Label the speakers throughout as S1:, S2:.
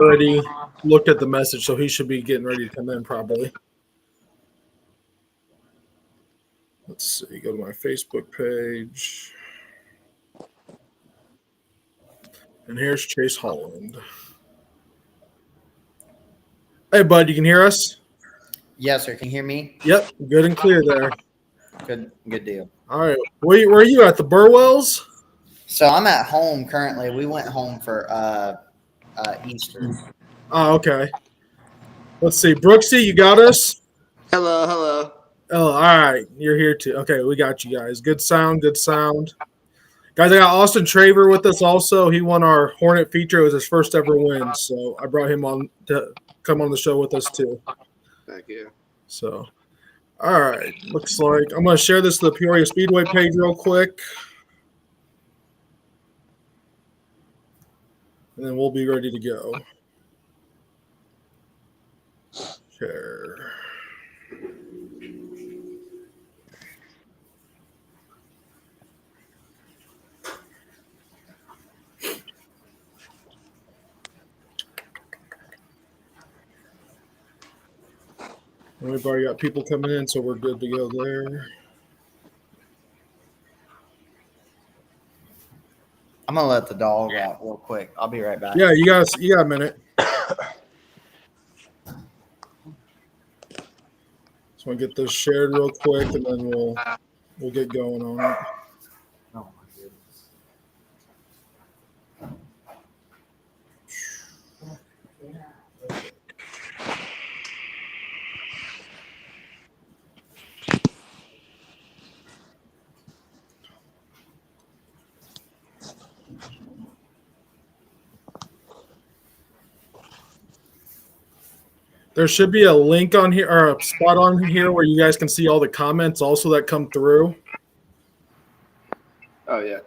S1: already looked at the message, so he should be getting ready to come in probably. Let's see. Go to my Facebook page. And here's Chase Holland. Hey, bud, you can hear us?
S2: Yes, sir. Can you hear me?
S1: Yep, good and clear there.
S2: Good deal.
S1: All right. Where are you at? The Burwells?
S2: So I'm at home currently. We went home for Easter.
S1: Oh, okay. Let's see. Brooksy, you got us?
S3: Hello.
S1: Oh, all right. You're here too. Okay, we got you guys. Good sound. Guys, I got Austin Traver with us also. He won our Hornet feature. It was his first ever win, so I brought him on to come on the show with us too.
S3: Thank you.
S1: So, all right. Looks like I'm going to share this to the Peoria Speedway page real quick. And then we'll be ready to go. Share. We've already got people coming in, so we're good to go there.
S2: I'm gonna let the dog out real quick. I'll be right back.
S1: Yeah, you got a minute. Just want to get this shared real quick, and then we'll get going on it.
S2: Oh my goodness.
S1: There should be a link on here or a spot on here where you guys can see all the comments also that come through.
S3: Oh yeah.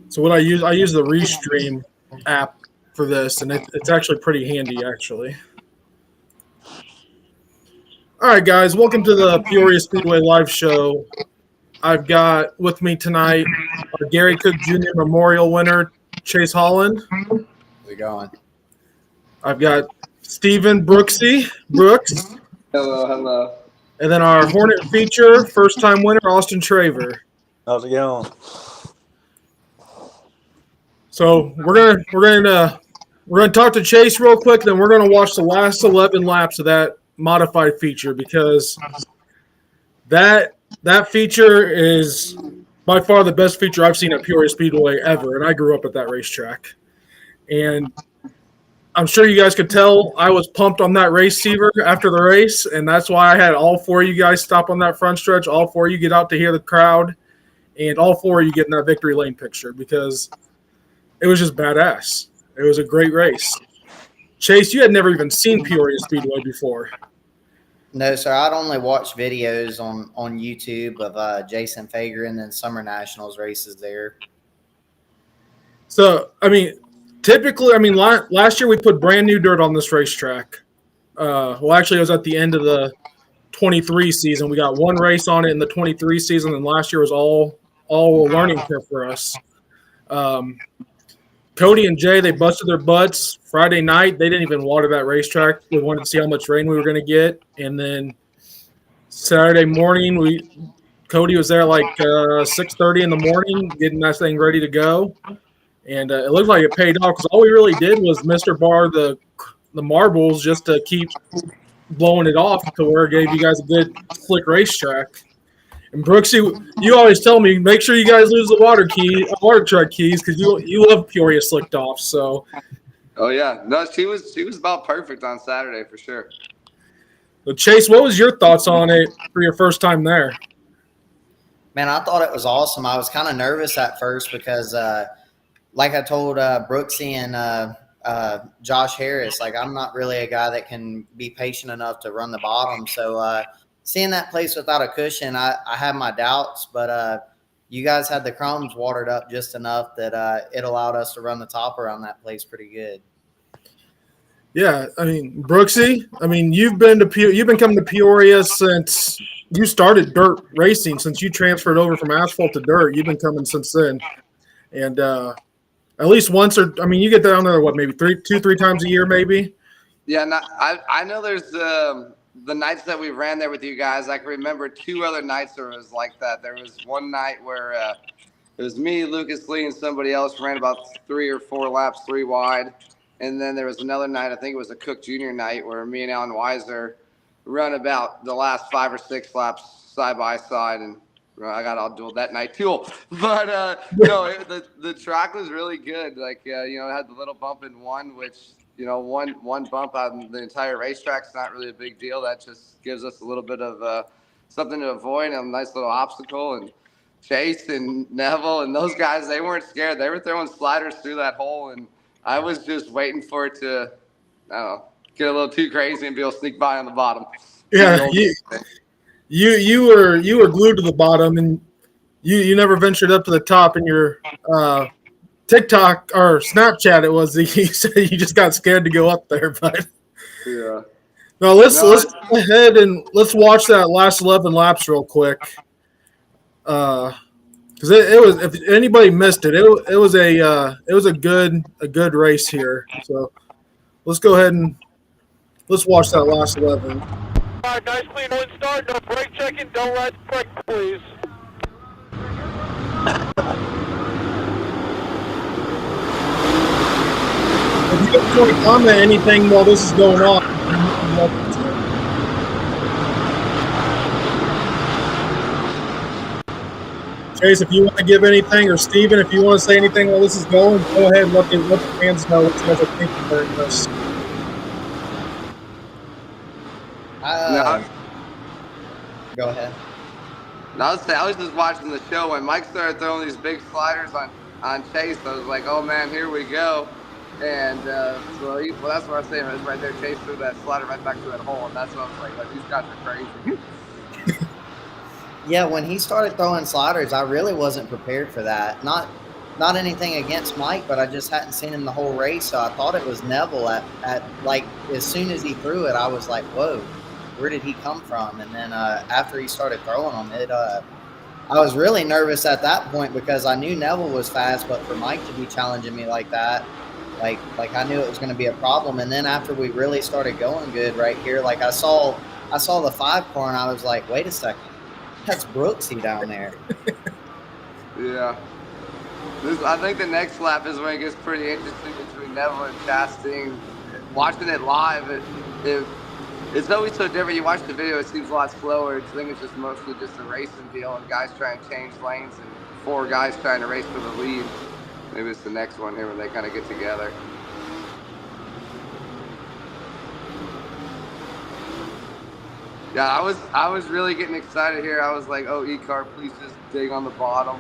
S1: So what I use the Restream app for this, and it's actually pretty handy actually. All right, guys, welcome to the Peoria Speedway live show. I've got with me tonight our Gary Cook Jr. Memorial winner, Chase Holland.
S2: We're going.
S1: I've got Stephen Brooks.
S3: Hello.
S1: And then our Hornet feature, first-time winner, Austin Traver.
S4: How's it going?
S1: So we're gonna talk to Chase real quick, then we're gonna watch the last 11 laps of that modified feature because that feature is by far the best feature I've seen at Peoria Speedway ever, and I grew up at that racetrack. And I'm sure you guys could tell I was pumped on that receiver after the race, and that's why I had all four of you guys stop on that front stretch, all four of you get out to hear the crowd, and all four of you get in that victory lane picture because it was just badass. It was a great race. Chase, you had never even seen Peoria Speedway before.
S2: No, sir. I'd only watched videos on YouTube of Jason Fager and Summer Nationals races there.
S1: So, typically, last year we put brand new dirt on this racetrack. Actually, it was at the end of the 23 season. We got one race on it in the 23 season, and last year was all a learning curve for us. Cody and Jay, they busted their butts Friday night. They didn't even water that racetrack. We wanted to see how much rain we were going to get. And then Saturday morning, Cody was there like 6:30 in the morning getting that thing ready to go. And it looked like it paid off because all we really did was Mr. Bar the marbles just to keep blowing it off to where it gave you guys a good slick racetrack. And Brooksy, you always tell me, make sure you guys lose the water truck keys because you love Peoria slicked off. So,
S3: Oh yeah. No, she was about perfect on Saturday for sure.
S1: but Chase, what was your thoughts on it for your first time there?
S2: Man, I thought it was awesome. I was kind of nervous at first because, like I told Brooksy and Josh Harris, like I'm not really a guy that can be patient enough to run the bottom. So seeing that place without a cushion, I had my doubts, but you guys had the crumbs watered up just enough that it allowed us to run the top around that place pretty good.
S1: Yeah, I mean, Brooksy, I mean, you've been coming to Peoria since you started dirt racing, since you transferred over from asphalt to dirt. You've been coming since then. And at least once or I mean, you get down there what, maybe two, three times a year, maybe.
S3: Yeah, I know there's the nights that we ran there with you guys. I can remember 2 other nights where it was like that. There was one night where it was me, Lucas Lee, and somebody else ran about 3 or 4 laps, 3 wide. And then there was another night, I think it was a Cook Junior night, where me and Alan Weiser run about the last 5 or 6 laps side by side. And I got all dueled that night too. But no, the track was really good. Like, it had the little bump in one, which, one bump on the entire racetrack's not really a big deal. That just gives us a little bit of something to avoid, a nice little obstacle. And Chase and Neville and those guys, they weren't scared. They were throwing sliders through that hole, and I was just waiting for it to, I don't know, get a little too crazy and be able to sneak by on the bottom.
S1: Yeah, you were glued to the bottom, and you never ventured up to the top in your TikTok or Snapchat. It was you said you just got scared to go up there, but
S3: yeah.
S1: No, let's go ahead and let's watch that last 11 laps real quick. Because it was, if anybody missed it, it was a good race here. So let's go ahead and let's watch that last 11.
S4: All right, nice clean one start. No brake checking. Don't ride the brake, please.
S1: If you guys want to comment anything while this is going on, Chase, if you want to give anything, or Steven, if you want to say anything while this is going, go ahead and let the fans know what you guys are thinking during this.
S2: Go ahead.
S3: I was just watching the show when Mike started throwing these big sliders on Chase. I was like, oh man, here we go. And so that's what I was saying. It was right there. Chase threw that slider right back to that hole, and that's what I was like these guys are crazy.
S2: Yeah, when he started throwing sliders, I really wasn't prepared for that. Not anything against Mike, but I just hadn't seen him the whole race, so I thought it was Neville. At like as soon as he threw it, I was like, "Whoa, where did he come from?" And then after he started throwing them, I was really nervous at that point because I knew Neville was fast, but for Mike to be challenging me like that, like I knew it was going to be a problem. And then after we really started going good right here, like I saw the 5 car, and I was like, "Wait a second. That's Brooksy down there."
S3: Yeah. I think the next lap is when it gets pretty interesting between Neville and Chastain. Watching it live, it's always so different. You watch the video, it seems a lot slower. I think it's just mostly just a racing deal, and guys trying to change lanes, and 4 guys trying to race for the lead. Maybe it's the next one here when they kind of get together. Yeah, I was really getting excited here. I was like, oh, E-Car, please just dig on the bottom.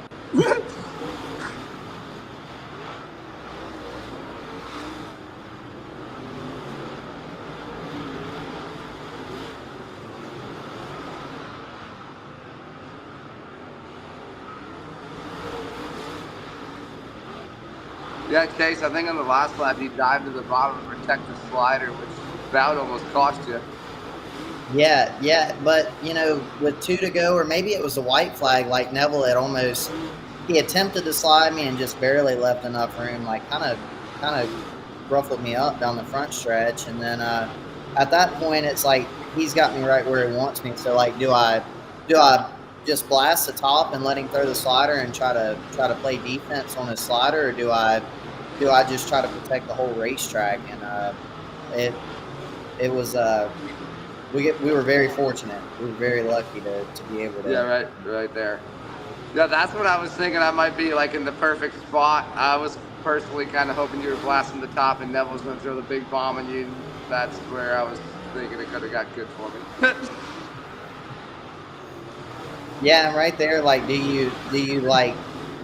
S3: Yeah, Chase, I think on the last lap, you dived to the bottom to protect the slider, which about almost cost you.
S2: Yeah, but with 2 to go, or maybe it was a white flag, like Neville had he attempted to slide me and just barely left enough room, like kind of ruffled me up down the front stretch. And then at that point, it's like he's got me right where he wants me. So like, do I just blast the top and let him throw the slider and try to play defense on his slider, or do I just try to protect the whole racetrack? And it was we were very fortunate. We were very lucky to be able to.
S3: Yeah, right there. Yeah, that's what I was thinking. I might be like in the perfect spot. I was personally kind of hoping you were blasting the top and Neville was going to throw the big bomb on you. That's where I was thinking it could have got good for me.
S2: Yeah, and right there, like, do you like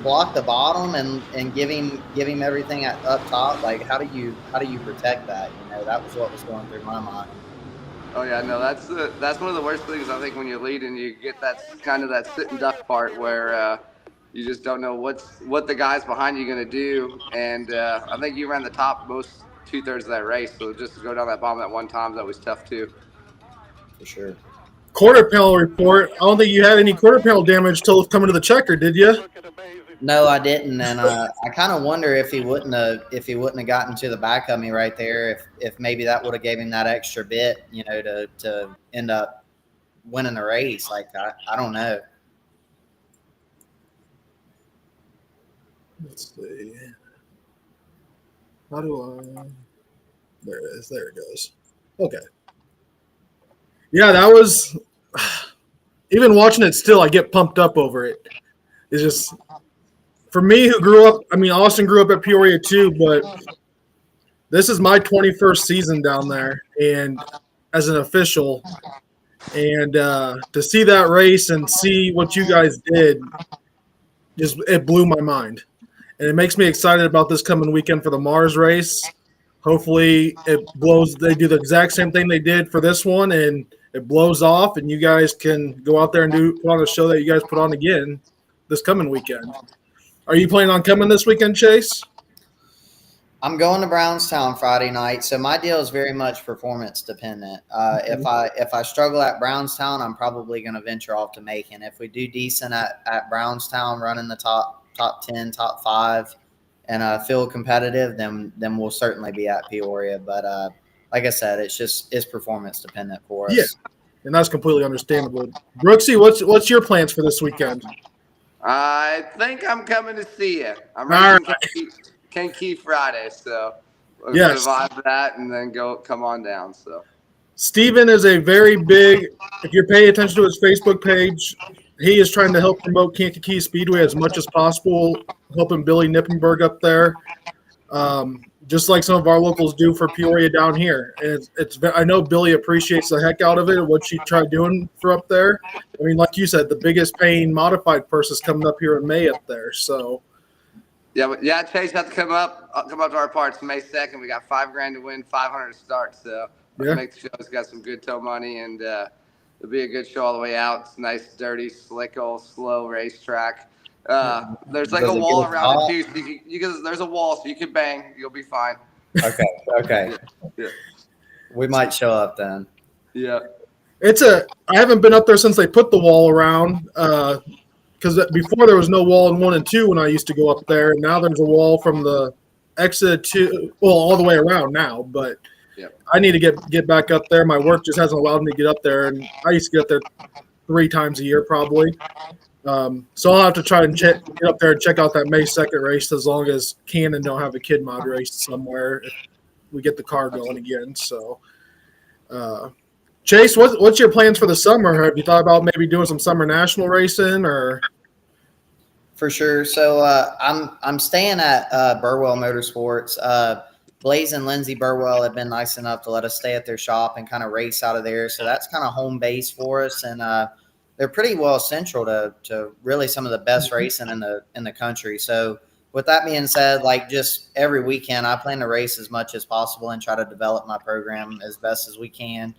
S2: block the bottom and give him everything up top? Like, how do you protect that? That was what was going through my mind.
S3: Oh yeah, no, that's one of the worst things I think when you're leading. You get that kind of that sit and duck part where you just don't know what the guys behind you are going to do. And I think you ran the top most 2/3 of that race. So just to go down that bottom that one time is always tough too.
S2: For sure.
S1: Quarter panel report. I don't think you had any quarter panel damage till coming to the checker, did you?
S2: No, I didn't, and I kind of wonder if he wouldn't have gotten to the back of me right there, if maybe that would have gave him that extra bit, to end up winning the race. Like I don't know.
S1: Let's see. How do I? There it is. There it goes. Okay. Yeah, that was. Even watching it still, I get pumped up over it. It's just for me who grew up. I mean, Austin grew up at Peoria too, but this is my 21st season down there, and as an official, and to see that race and see what you guys did, just it blew my mind. And it makes me excited about this coming weekend for the Mars race. Hopefully it blows. They do the exact same thing they did for this one, and it blows off, and you guys can go out there and put on a show that you guys put on again this coming weekend. Are you planning on coming this weekend, Chase?
S2: I'm going to Brownstown Friday night, so my deal is very much performance dependent. If I struggle at Brownstown, I'm probably going to venture off to Macon. If we do decent at Brownstown, running the top 10, top 5, and feel competitive, then we'll certainly be at Peoria. But like I said, it's performance dependent for us.
S1: Yeah, and that's completely understandable. Brooksy, what's your plans for this weekend?
S3: I think I'm coming to see you. I'm racing Kankakee Friday, so we're going to survive that and then come on down. So
S1: Steven is a very big, if you're paying attention to his Facebook page, he is trying to help promote Kankakee Speedway as much as possible, helping Billy Nippenberg up there, just like some of our locals do for Peoria down here. And I know Billy appreciates the heck out of it, what she tried doing for up there. I mean, like you said, the biggest paying modified purse is coming up here in May up there. So,
S3: yeah, Chase has to come up to our parts May 2nd. We got $5,000 to win, 500 to start. So make the show. It's got some good tow money, and it'll be a good show all the way out. It's nice, dirty, slick, old, slow racetrack. There's like a wall around it too, so there's a wall, so you can bang. You'll be fine.
S2: Okay.
S3: Yeah.
S2: We might show up then.
S3: Yeah.
S1: I haven't been up there since they put the wall around. Because before there was no wall in 1 and 2 when I used to go up there, and now there's a wall from the exit to all the way around now. But I need to get back up there. My work just hasn't allowed me to get up there, and I used to get up there 3 times a year probably. So I'll have to try and get up there and check out that May 2nd race as long as Cannon don't have a kid mod race somewhere if we get the car going again. So, Chase, what's your plans for the summer? Have you thought about maybe doing some summer national racing or?
S2: For sure. So I'm staying at Burwell Motorsports. Blaze and Lindsay Burwell have been nice enough to let us stay at their shop and kind of race out of there. So that's kind of home base for us, and they're pretty well central to really some of the best racing in the country. So with that being said, like just every weekend, I plan to race as much as possible and try to develop my program as best as we can.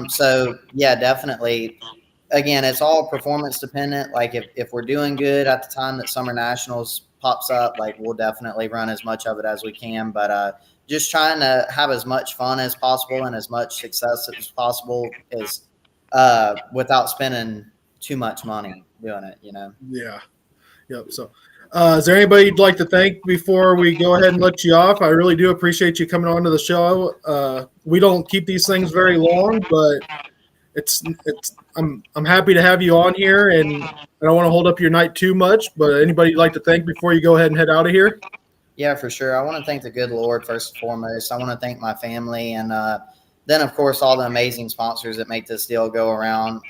S2: So yeah, definitely. Again, it's all performance dependent. Like if we're doing good at the time that Summer Nationals pops up, like we'll definitely run as much of it as we can. But just trying to have as much fun as possible and as much success as possible is without spending too much money doing it,
S1: Yeah. Yep. So is there anybody you'd like to thank before we go ahead and let you off? I really do appreciate you coming on to the show. We don't keep these things very long, but I'm happy to have you on here, and I don't want to hold up your night too much, but anybody you'd like to thank before you go ahead and head out of here?
S2: Yeah, for sure. I want to thank the good Lord first and foremost. I want to thank my family, and then of course all the amazing sponsors that make this deal go around.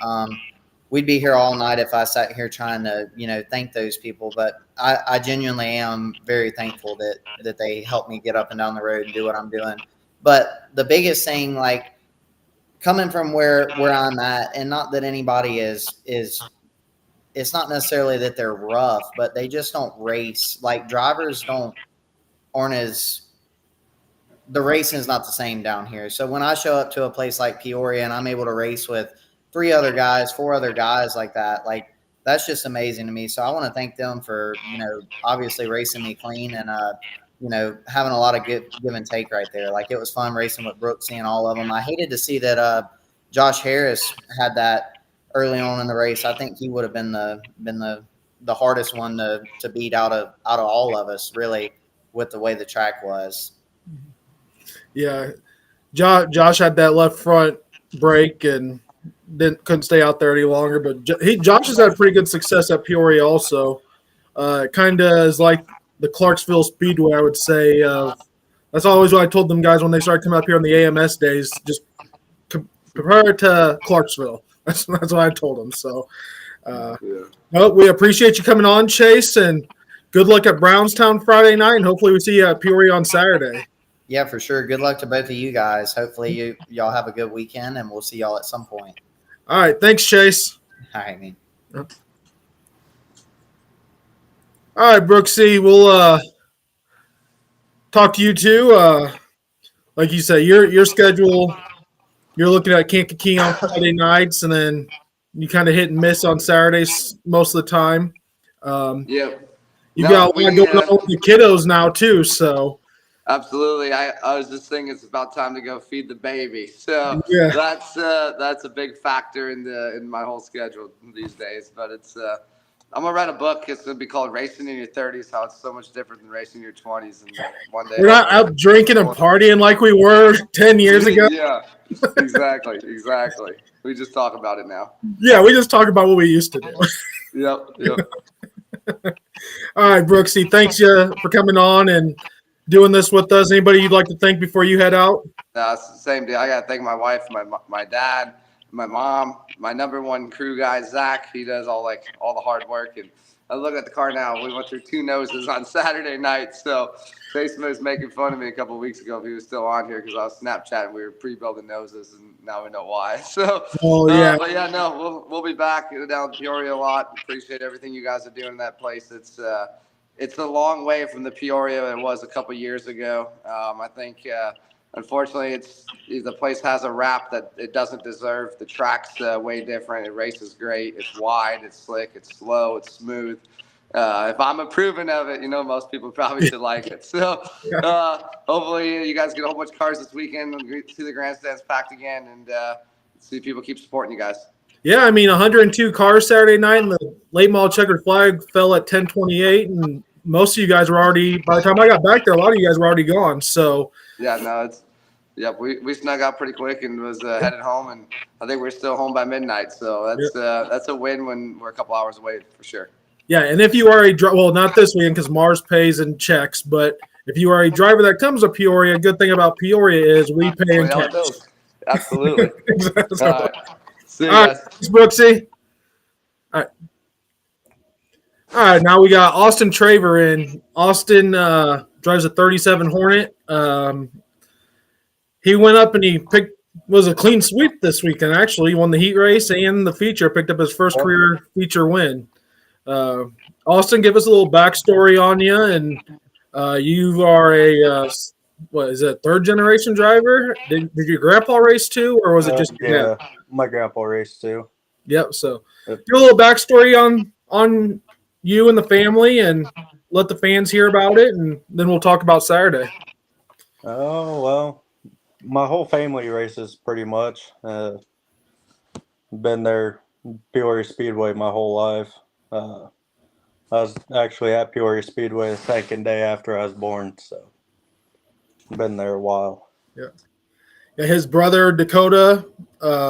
S2: We'd be here all night if I sat here trying to, thank those people, but I genuinely am very thankful that they helped me get up and down the road and do what I'm doing. But the biggest thing, like, coming from where I'm at, and not that anybody is it's not necessarily that they're rough, but they just don't race. Like drivers aren't as, the racing is not the same down here. So when I show up to a place like Peoria and I'm able to race with 4 other guys like that, like that's just amazing to me. So I want to thank them for, obviously racing me clean and, having a lot of give and take right there. Like, it was fun racing with Brooks and all of them. I hated to see that Josh Harris had that early on in the race. I think he would have been the hardest one to beat out of all of us, really, with the way the track was.
S1: Yeah, Josh had that left front brake and couldn't stay out there any longer. But Josh has had pretty good success at Peoria also. Kind of is like the Clarksville Speedway, I would say. That's always what I told them guys when they started coming up here on the AMS days. Just compare it to Clarksville. That's what I told them. So, well, we appreciate you coming on, Chase, and good luck at Brownstown Friday night, and hopefully we see you at Peoria on Saturday.
S2: Yeah, for sure. Good luck to both of you guys. Hopefully y'all have a good weekend, and we'll see y'all at some point.
S1: All right. Thanks, Chase.
S2: All right, man.
S1: All right, Brooksy, we'll talk to you too. Like you said, your schedule, you're looking at Kankakee on Friday nights, and then you kind of hit and miss on Saturdays most of the time.
S3: Yep.
S1: You got a lot going on with the kiddos now too, so.
S3: Absolutely. I was just thinking it's about time to go feed the baby. So
S1: yeah.
S3: that's a big factor in my whole schedule these days. But it's I'm gonna write a book. It's gonna be called Racing in Your 30s, how it's so much different than racing in your 20s. And one day
S1: we're not out drinking and partying like we were 10 years ago.
S3: Yeah, exactly. We just talk about it now.
S1: Yeah, we just talk about what we used to do.
S3: Yep.
S1: All right, Brooksy, thanks for coming on and doing this with us. Anybody you'd like to thank before you head out?
S3: It's the same deal. I got to thank my wife, my dad, my mom, my number one crew guy, Zach. He does all the hard work. And I look at the car now. We went through 2 noses on Saturday night. So Jason was making fun of me a couple of weeks ago if he was still on here because I was Snapchatting. We were pre-building noses, and now we know why. So, but yeah, no, we'll be back down in Peoria a lot. Appreciate everything you guys are doing in that place. It's a long way from the Peoria it was a couple years ago. I think, unfortunately, the place has a rap that it doesn't deserve. The track's way different. It races great. It's wide. It's slick. It's slow. It's smooth. If I'm approving of it, most people probably should like it. So hopefully you guys get a whole bunch of cars this weekend and see the grandstands packed again and see people keep supporting you guys.
S1: Yeah, 102 cars Saturday night, and the late model checkered flag fell at 10:28, and most of you guys were already, by the time I got back there, a lot of you guys were already gone. So
S3: yeah, no, we snuck out pretty quick and was headed home, and I think we're still home by midnight. So that's a win when we're a couple hours away for sure. Yeah,
S1: and if you are not this weekend because Mars pays and checks, but if you are a driver that comes to Peoria, a good thing about Peoria is we pay in cash.
S3: Absolutely.
S1: Exactly.
S3: All right. See you
S1: All
S3: guys.
S1: right, thanks, Brooksy. All right, now we got Austin Traver in. Austin drives a 37 Hornet. He went up and he was a clean sweep this weekend, actually. He won the heat race and the feature, picked up his first career feature win. Austin, give us a little backstory on you. And you are a, what is it, 3rd-generation driver? Did your grandpa race too, or was it just your dad?
S5: My grandpa raced too.
S1: Yep. So give a little backstory on you and the family, and let the fans hear about it, and then we'll talk about Saturday.
S5: Oh, well, my whole family races pretty much. Been there, Peoria Speedway, my whole life. I was actually at Peoria Speedway the second day after I was born, so been there a while.
S1: Yeah. Yeah, his brother Dakota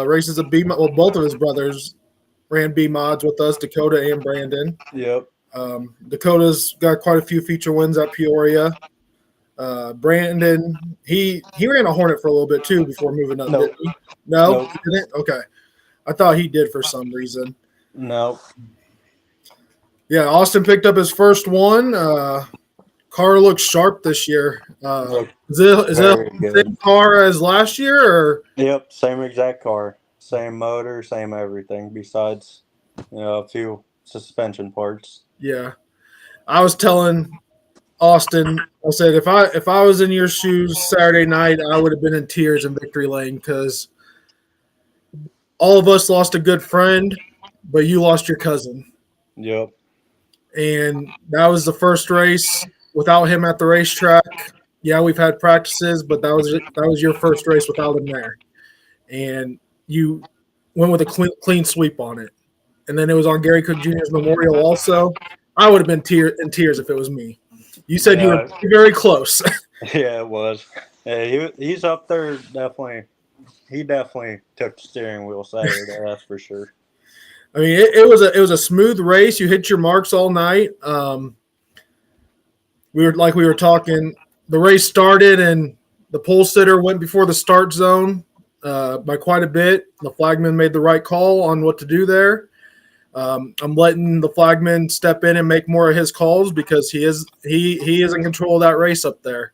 S1: races a B. Well, both of his brothers ran B mods with us, Dakota and Brandon.
S5: Yep.
S1: Dakota's got quite a few feature wins at Peoria. Brandon, he ran a Hornet for a little bit too before moving up.
S5: Nope.
S1: Didn't he? No,
S5: Nope.
S1: He didn't? Okay. I thought he did for some reason.
S5: No.
S1: Yeah, Austin picked up his first one. Car looks sharp this year. Is it the same car as last year? Or?
S5: Yep, same exact car, same motor, same everything. Besides, a few suspension parts.
S1: Yeah, I was telling Austin, I said if I was in your shoes Saturday night, I would have been in tears in victory lane because all of us lost a good friend, but you lost your cousin.
S5: Yep.
S1: And that was the first race without him at the racetrack. Yeah, we've had practices, but that was your first race without him there, and you went with a clean sweep on it. And then it was on Gary Cook Jr.'s memorial also. I would have been in tears if it was me. You said you were very close.
S5: Yeah, it was. Yeah, he's up there definitely. He definitely took the steering wheel Saturday, that's for sure.
S1: I mean, it was a smooth race. You hit your marks all night. We were talking. The race started and the pole sitter went before the start zone by quite a bit. The flagman made the right call on what to do there. I'm letting the flagman step in and make more of his calls because he is in control of that race up there.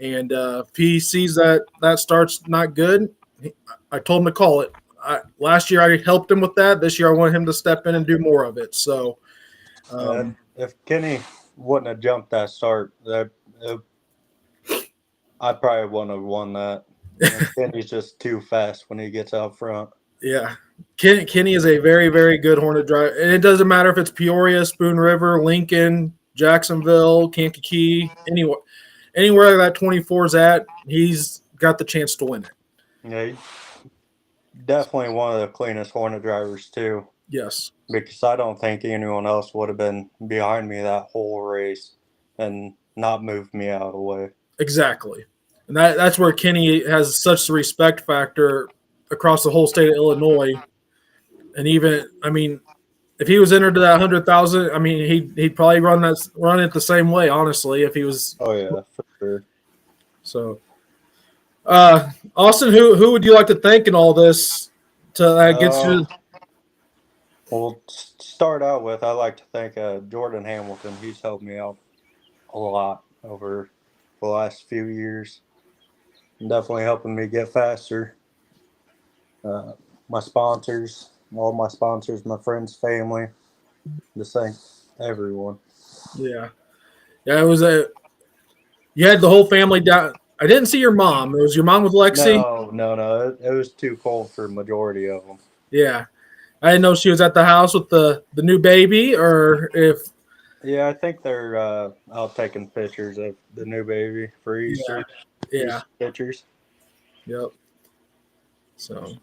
S1: And if he sees that start's not good, I told him to call it. Last year I helped him with that. This year I want him to step in and do more of it. So,
S5: if Kenny wouldn't have jumped that start, I probably wouldn't have won that. Kenny's just too fast when he gets out front.
S1: Yeah, Kenny is a very, very good Hornet driver, and it doesn't matter if it's Peoria, Spoon River, Lincoln, Jacksonville, Kankakee, anywhere that 24's at, he's got the chance to win it.
S5: Yeah, definitely one of the cleanest Hornet drivers too.
S1: Yes,
S5: because I don't think anyone else would have been behind me that whole race and not moved me out of the way.
S1: Exactly, and that's where Kenny has such the respect factor across the whole state of Illinois. And even, I mean, if he was entered to that 100,000, I mean, he'd probably run it the same way, honestly, if he was.
S5: Oh yeah, for sure.
S1: So, Austin, who would you like to thank in all this to get you?
S5: Well, start out with, I'd like to thank Jordan Hamilton. He's helped me out a lot over the last few years. Definitely helping me get faster. My sponsors, all my sponsors, my friends, family, just thank everyone.
S1: Yeah, it was you had the whole family down. I didn't see your mom. It was your mom with Lexi?
S5: No. It was too cold for majority of them.
S1: Yeah. I didn't know she was at the house with the new baby or if.
S5: Yeah, I think they're out taking pictures of the new baby for Easter.
S1: Yeah.
S5: Pictures.
S1: Yep. So,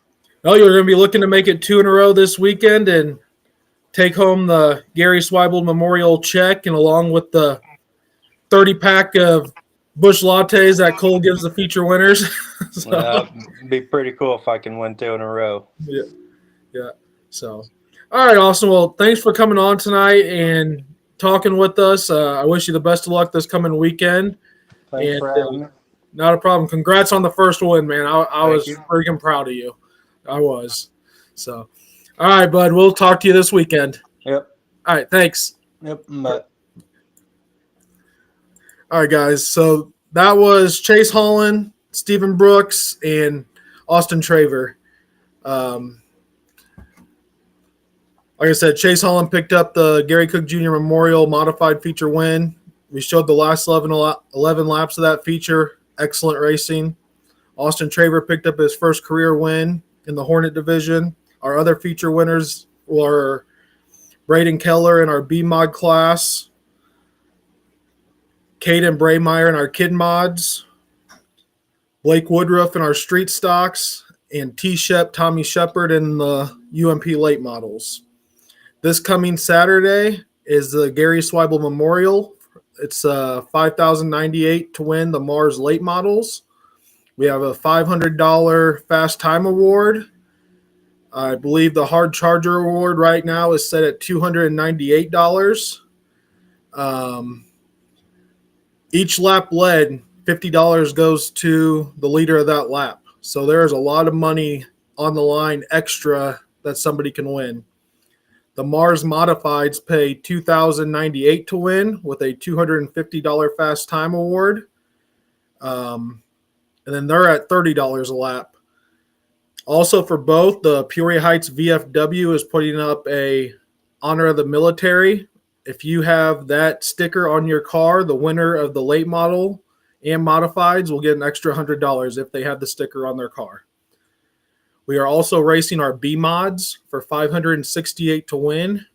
S1: you're going to be looking to make it 2 in a row this weekend and take home the Gary Swibel Memorial check, and along with the 30-pack of Busch lattes that Cole gives the feature winners.
S5: So, it'd be pretty cool if I can win 2 in a row.
S1: Yeah. So, all right, Austin. Well, thanks for coming on tonight and talking with us. I wish you the best of luck this coming weekend.
S5: Thanks for having me.
S1: Not a problem. Congrats on the first win, man. I was
S5: you.
S1: freaking proud of you. I was. So, all right, bud. We'll talk to you this weekend.
S5: Yep.
S1: All right. Thanks.
S5: Yep. Bye.
S1: All right, guys. So that was Chase Holland, Stephen Brooks, and Austin Traver. Like I said, Chase Holland picked up the Gary Cook Jr. Memorial Modified Feature win. We showed the last 11 laps of that feature. Excellent racing. Austin Traver picked up his first career win in the Hornet division. Our other feature winners were Braden Keller in our B mod class, Caden Braymeyer in our kid mods, Blake Woodruff in our street stocks, and Tommy Shepard in the UMP late models. This coming Saturday is the Gary Swibel Memorial. It's $5,098 to win the Mars late models. We have a $500 fast time award. I believe the hard charger award right now is set at $298. Each lap led, $50 goes to the leader of that lap. So there is a lot of money on the line extra that somebody can win. The Mars Modifieds pay $2,098 to win with a $250 fast time award. And then they're at $30 a lap. Also for both, the Peoria Heights VFW is putting up a Honor of the Military. If you have that sticker on your car, the winner of the late model and modifieds will get an extra $100 if they have the sticker on their car. We are also racing our B mods for $568 to win.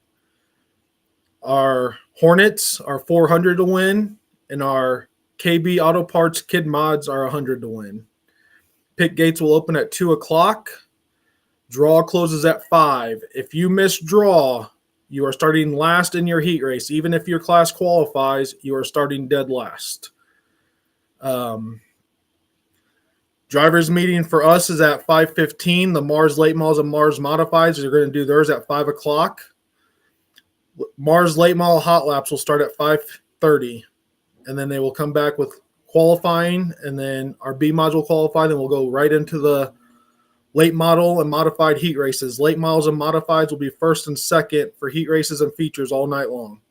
S1: Our Hornets are $400 to win, and our KB Auto Parts Kid Mods are 100 to win. Pit gates will open at 2 o'clock. Draw closes at 5. If you miss draw, you are starting last in your heat race. Even if your class qualifies, you are starting dead last. Drivers meeting for us is at 5:15. The Mars Late Models and Mars Modifieds are going to do theirs at 5 o'clock. Mars Late Model Hot Laps will start at 5:30, and then they will come back with qualifying, and then our B mods will qualify, then we'll go right into the late model and modified heat races. Late models and modifieds will be first and second for heat races and features all night long.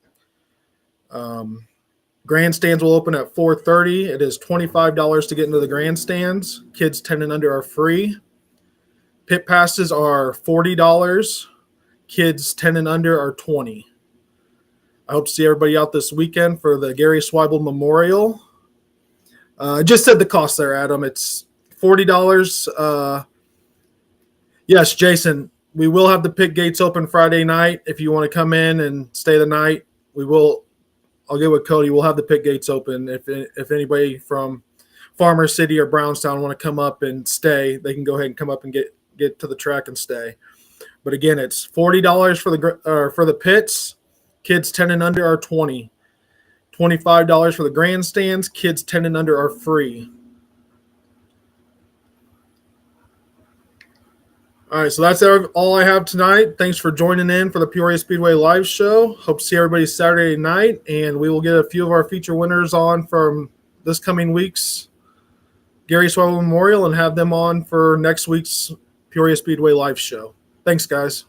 S1: Grandstands will open at 4:30. It is $25 to get into the grandstands. Kids 10 and under are free. Pit passes are $40. Kids 10 and under are $20. I hope to see everybody out this weekend for the Gary Swibel Memorial. I just said the cost there, Adam. It's $40. Yes, Jason, we will have the pit gates open Friday night. If you want to come in and stay the night, we will. I'll get with Cody. We'll have the pit gates open. If anybody from Farmer City or Brownstown want to come up and stay, they can go ahead and come up and get to the track and stay. But again, it's $40 for the pits. Kids 10 and under are $20. $25 for the grandstands. Kids 10 and under are free. All right, so that's all I have tonight. Thanks for joining in for the Peoria Speedway live show. Hope to see everybody Saturday night, and we will get a few of our feature winners on from this coming week's Gary Swibel Memorial and have them on for next week's Peoria Speedway live show. Thanks, guys.